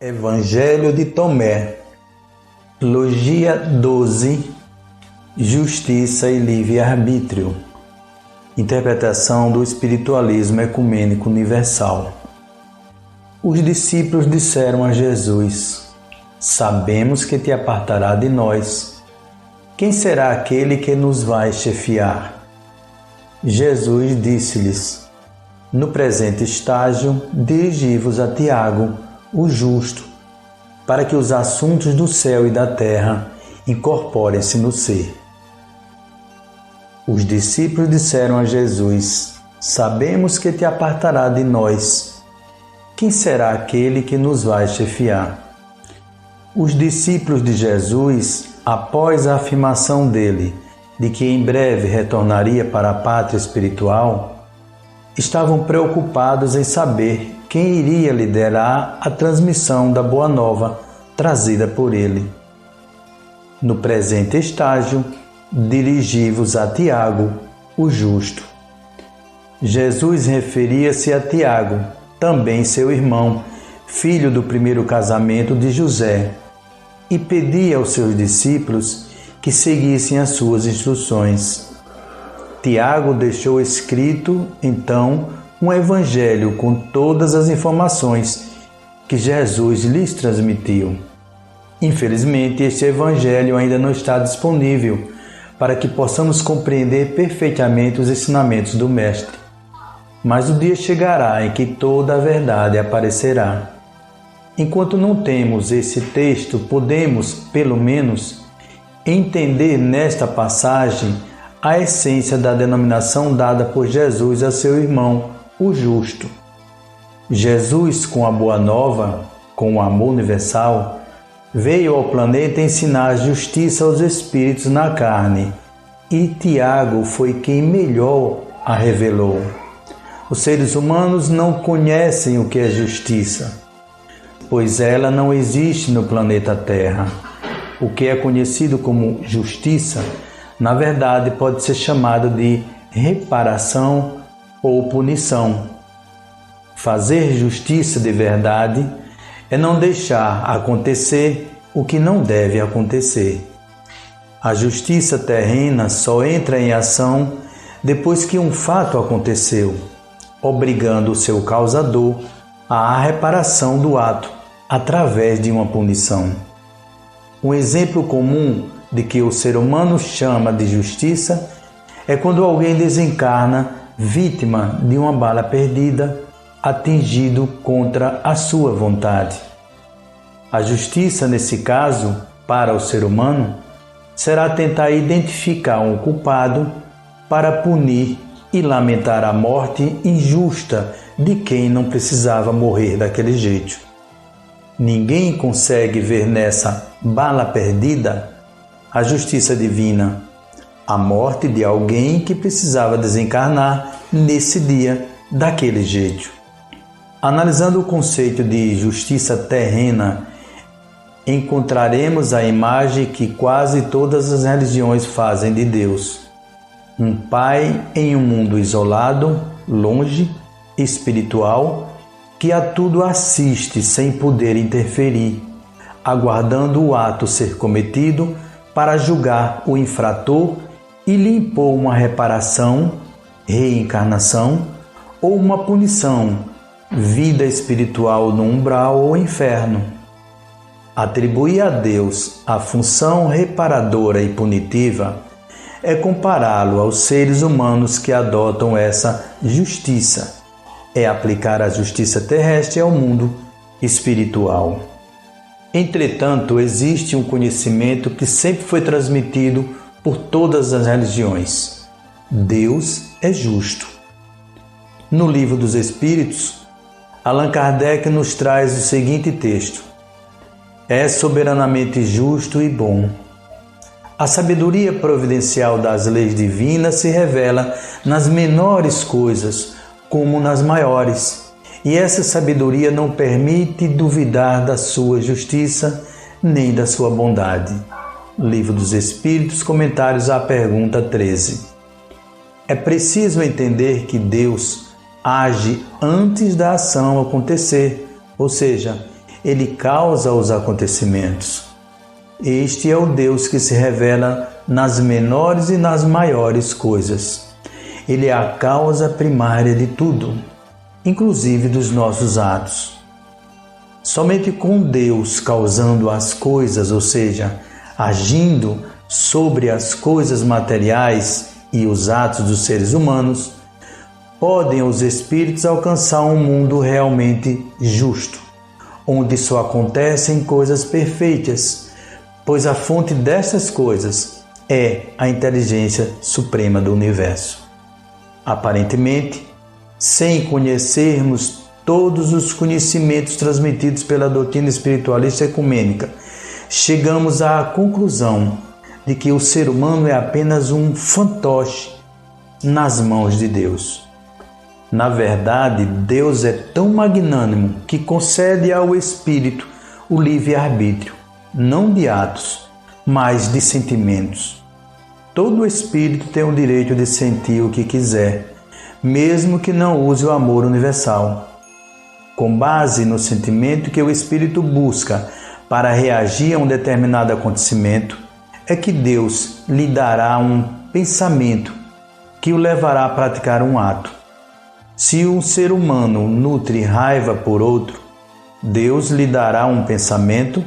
Evangelho de Tomé, Logia 12, Justiça e Livre-Arbítrio. Interpretação do Espiritualismo Ecumênico Universal. Os discípulos disseram a Jesus: sabemos que te apartará de nós. Quem será aquele que nos vai chefiar? Jesus disse-lhes: no presente estágio, dirigi-vos a Tiago, o justo, para que os assuntos do céu e da terra incorporem-se no ser. Os discípulos disseram a Jesus: sabemos que te apartará de nós. Quem será aquele que nos vai chefiar? Os discípulos de Jesus, após a afirmação dele de que em breve retornaria para a pátria espiritual, estavam preocupados em saber quem iria liderar a transmissão da Boa Nova trazida por ele. No presente estágio, dirigi-vos a Tiago, o justo. Jesus referia-se a Tiago, também seu irmão, filho do primeiro casamento de José, e pedia aos seus discípulos que seguissem as suas instruções. Tiago deixou escrito, então, um evangelho com todas as informações que Jesus lhes transmitiu. Infelizmente, este evangelho ainda não está disponível para que possamos compreender perfeitamente os ensinamentos do Mestre. Mas o dia chegará em que toda a verdade aparecerá. Enquanto não temos esse texto, podemos, pelo menos, entender nesta passagem a essência da denominação dada por Jesus a seu irmão, o justo. Jesus, com a Boa Nova, com o amor universal, veio ao planeta ensinar justiça aos espíritos na carne, e Tiago foi quem melhor a revelou. Os seres humanos não conhecem o que é justiça, pois ela não existe no planeta Terra. O que é conhecido como justiça, na verdade, pode ser chamado de reparação ou punição. Fazer justiça de verdade é não deixar acontecer o que não deve acontecer. A justiça terrena só entra em ação depois que um fato aconteceu, obrigando o seu causador à reparação do ato através de uma punição. Um exemplo comum de que o ser humano chama de justiça é quando alguém desencarna vítima de uma bala perdida, atingido contra a sua vontade. A justiça, nesse caso, para o ser humano, será tentar identificar um culpado para punir e lamentar a morte injusta de quem não precisava morrer daquele jeito. Ninguém consegue ver nessa bala perdida a justiça divina, a morte de alguém que precisava desencarnar nesse dia, daquele jeito. Analisando o conceito de justiça terrena, encontraremos a imagem que quase todas as religiões fazem de Deus. Um pai em um mundo isolado, longe, espiritual, que a tudo assiste sem poder interferir, aguardando o ato ser cometido para julgar o infrator e lhe impor uma reparação, reencarnação ou uma punição, vida espiritual no umbral ou inferno. Atribuir a Deus a função reparadora e punitiva é compará-lo aos seres humanos que adotam essa justiça, é aplicar a justiça terrestre ao mundo espiritual. Entretanto, existe um conhecimento que sempre foi transmitido por todas as religiões: Deus é justo. No Livro dos Espíritos, Allan Kardec nos traz o seguinte texto: é soberanamente justo e bom. A sabedoria providencial das leis divinas se revela nas menores coisas como nas maiores, e essa sabedoria não permite duvidar da sua justiça nem da sua bondade. Livro dos Espíritos, comentários à pergunta 13. É preciso entender que Deus age antes da ação acontecer, ou seja, Ele causa os acontecimentos. Este é o Deus que se revela nas menores e nas maiores coisas. Ele é a causa primária de tudo, inclusive dos nossos atos. Somente com Deus causando as coisas, ou seja, agindo sobre as coisas materiais e os atos dos seres humanos, podem os espíritos alcançar um mundo realmente justo, onde só acontecem coisas perfeitas, pois a fonte dessas coisas é a inteligência suprema do universo. Aparentemente, sem conhecermos todos os conhecimentos transmitidos pela doutrina espiritualista ecumênica, chegamos à conclusão de que o ser humano é apenas um fantoche nas mãos de Deus. Na verdade, Deus é tão magnânimo que concede ao espírito o livre-arbítrio, não de atos, mas de sentimentos. Todo espírito tem o direito de sentir o que quiser, mesmo que não use o amor universal. Com base no sentimento que o espírito busca para reagir a um determinado acontecimento, é que Deus lhe dará um pensamento que o levará a praticar um ato. Se um ser humano nutre raiva por outro, Deus lhe dará um pensamento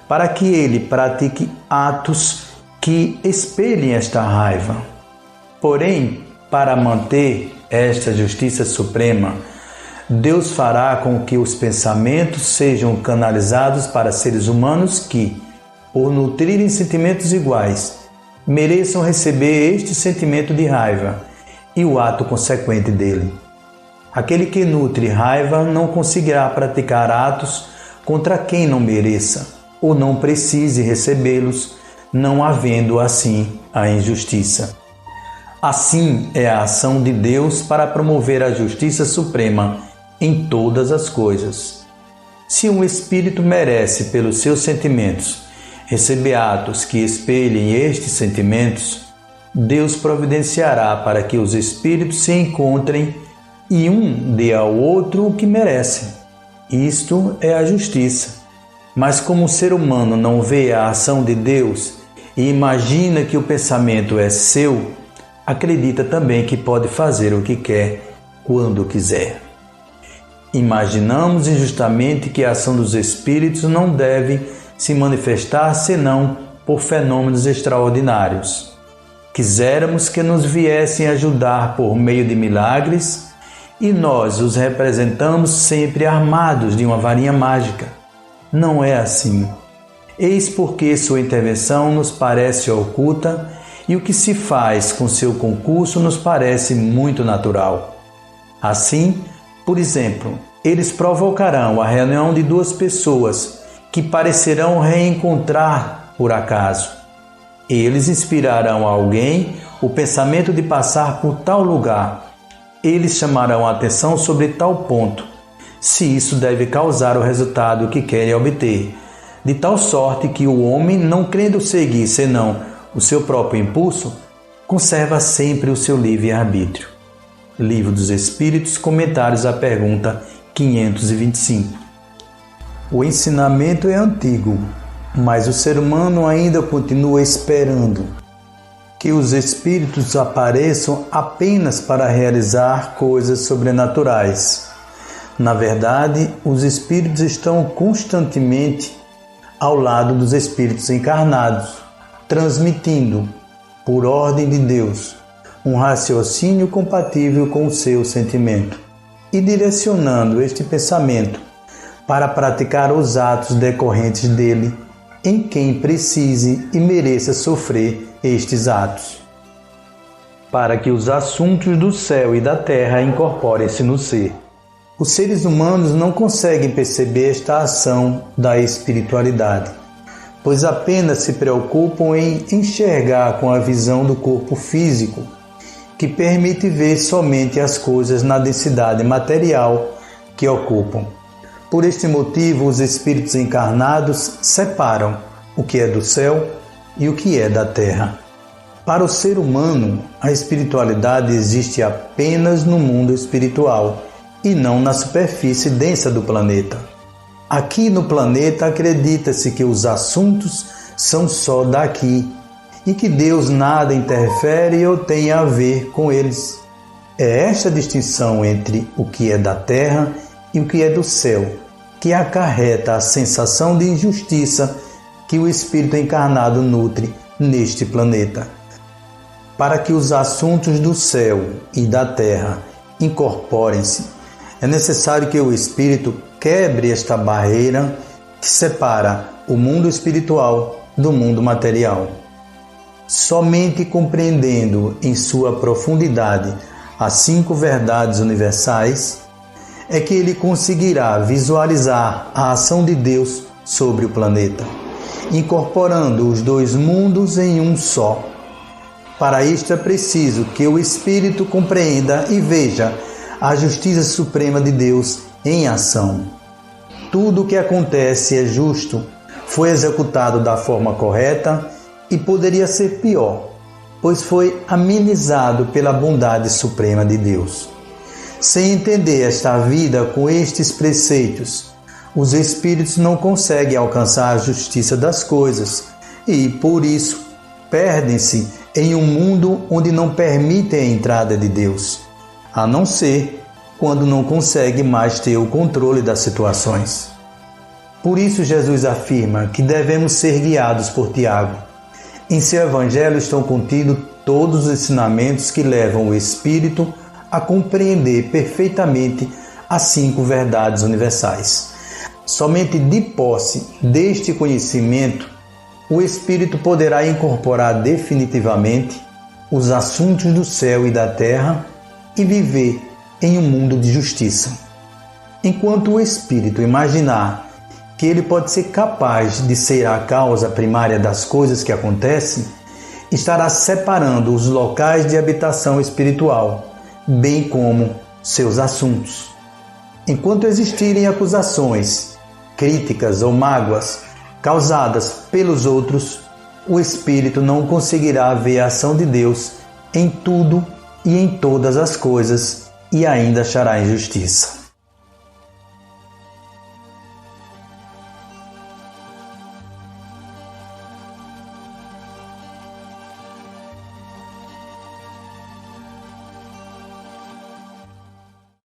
para que ele pratique atos que espelhem esta raiva. Porém, para manter esta justiça suprema, Deus fará com que os pensamentos sejam canalizados para seres humanos que, por nutrirem sentimentos iguais, mereçam receber este sentimento de raiva e o ato consequente dele. Aquele que nutre raiva não conseguirá praticar atos contra quem não mereça ou não precise recebê-los, não havendo assim a injustiça. Assim é a ação de Deus para promover a justiça suprema em todas as coisas. Se um espírito merece pelos seus sentimentos receber atos que espelhem estes sentimentos, Deus providenciará para que os espíritos se encontrem e um dê ao outro o que merece. Isto é a justiça. Mas como o ser humano não vê a ação de Deus e imagina que o pensamento é seu, acredita também que pode fazer o que quer, quando quiser. Imaginamos injustamente que a ação dos espíritos não deve se manifestar senão por fenômenos extraordinários. Quiséramos que nos viessem ajudar por meio de milagres e nós os representamos sempre armados de uma varinha mágica. Não é assim. Eis porque sua intervenção nos parece oculta e o que se faz com seu concurso nos parece muito natural. Assim, por exemplo, eles provocarão a reunião de duas pessoas que parecerão reencontrar por acaso. Eles inspirarão a alguém o pensamento de passar por tal lugar. Eles chamarão a atenção sobre tal ponto, se isso deve causar o resultado que querem obter, de tal sorte que o homem, não querendo seguir senão o seu próprio impulso, conserva sempre o seu livre-arbítrio. Livro dos Espíritos, comentários à pergunta 525. O ensinamento é antigo, mas o ser humano ainda continua esperando que os espíritos apareçam apenas para realizar coisas sobrenaturais. Na verdade, os espíritos estão constantemente ao lado dos espíritos encarnados, transmitindo, por ordem de Deus, um raciocínio compatível com o seu sentimento e direcionando este pensamento para praticar os atos decorrentes dele em quem precise e mereça sofrer estes atos, para que os assuntos do céu e da terra incorporem-se no ser. Os seres humanos não conseguem perceber esta ação da espiritualidade, pois apenas se preocupam em enxergar com a visão do corpo físico, que permite ver somente as coisas na densidade material que ocupam. Por este motivo, os espíritos encarnados separam o que é do céu e o que é da terra. Para o ser humano, a espiritualidade existe apenas no mundo espiritual e não na superfície densa do planeta. Aqui no planeta acredita-se que os assuntos são só daqui e que Deus nada interfere ou tem a ver com eles. É esta distinção entre o que é da terra e o que é do céu que acarreta a sensação de injustiça que o espírito encarnado nutre neste planeta. Para que os assuntos do céu e da terra incorporem-se, é necessário que o espírito quebre esta barreira que separa o mundo espiritual do mundo material. Somente compreendendo em sua profundidade as 5 verdades universais é que ele conseguirá visualizar a ação de Deus sobre o planeta, incorporando os 2 mundos em um só. Para isto é preciso que o espírito compreenda e veja a justiça suprema de Deus em ação. Tudo o que acontece é justo, foi executado da forma correta e poderia ser pior, pois foi amenizado pela bondade suprema de Deus. Sem entender esta vida com estes preceitos, os espíritos não conseguem alcançar a justiça das coisas e, por isso, perdem-se em um mundo onde não permitem a entrada de Deus, a não ser quando não consegue mais ter o controle das situações. Por isso Jesus afirma que devemos ser guiados por Tiago. Em seu evangelho estão contidos todos os ensinamentos que levam o espírito a compreender perfeitamente as 5 verdades universais. Somente de posse deste conhecimento, o espírito poderá incorporar definitivamente os assuntos do céu e da terra e viver em um mundo de justiça. Enquanto o espírito imaginar que ele pode ser capaz de ser a causa primária das coisas que acontecem, estará separando os locais de habitação espiritual, bem como seus assuntos. Enquanto existirem acusações, críticas ou mágoas causadas pelos outros, o espírito não conseguirá ver a ação de Deus em tudo e em todas as coisas e ainda achará injustiça.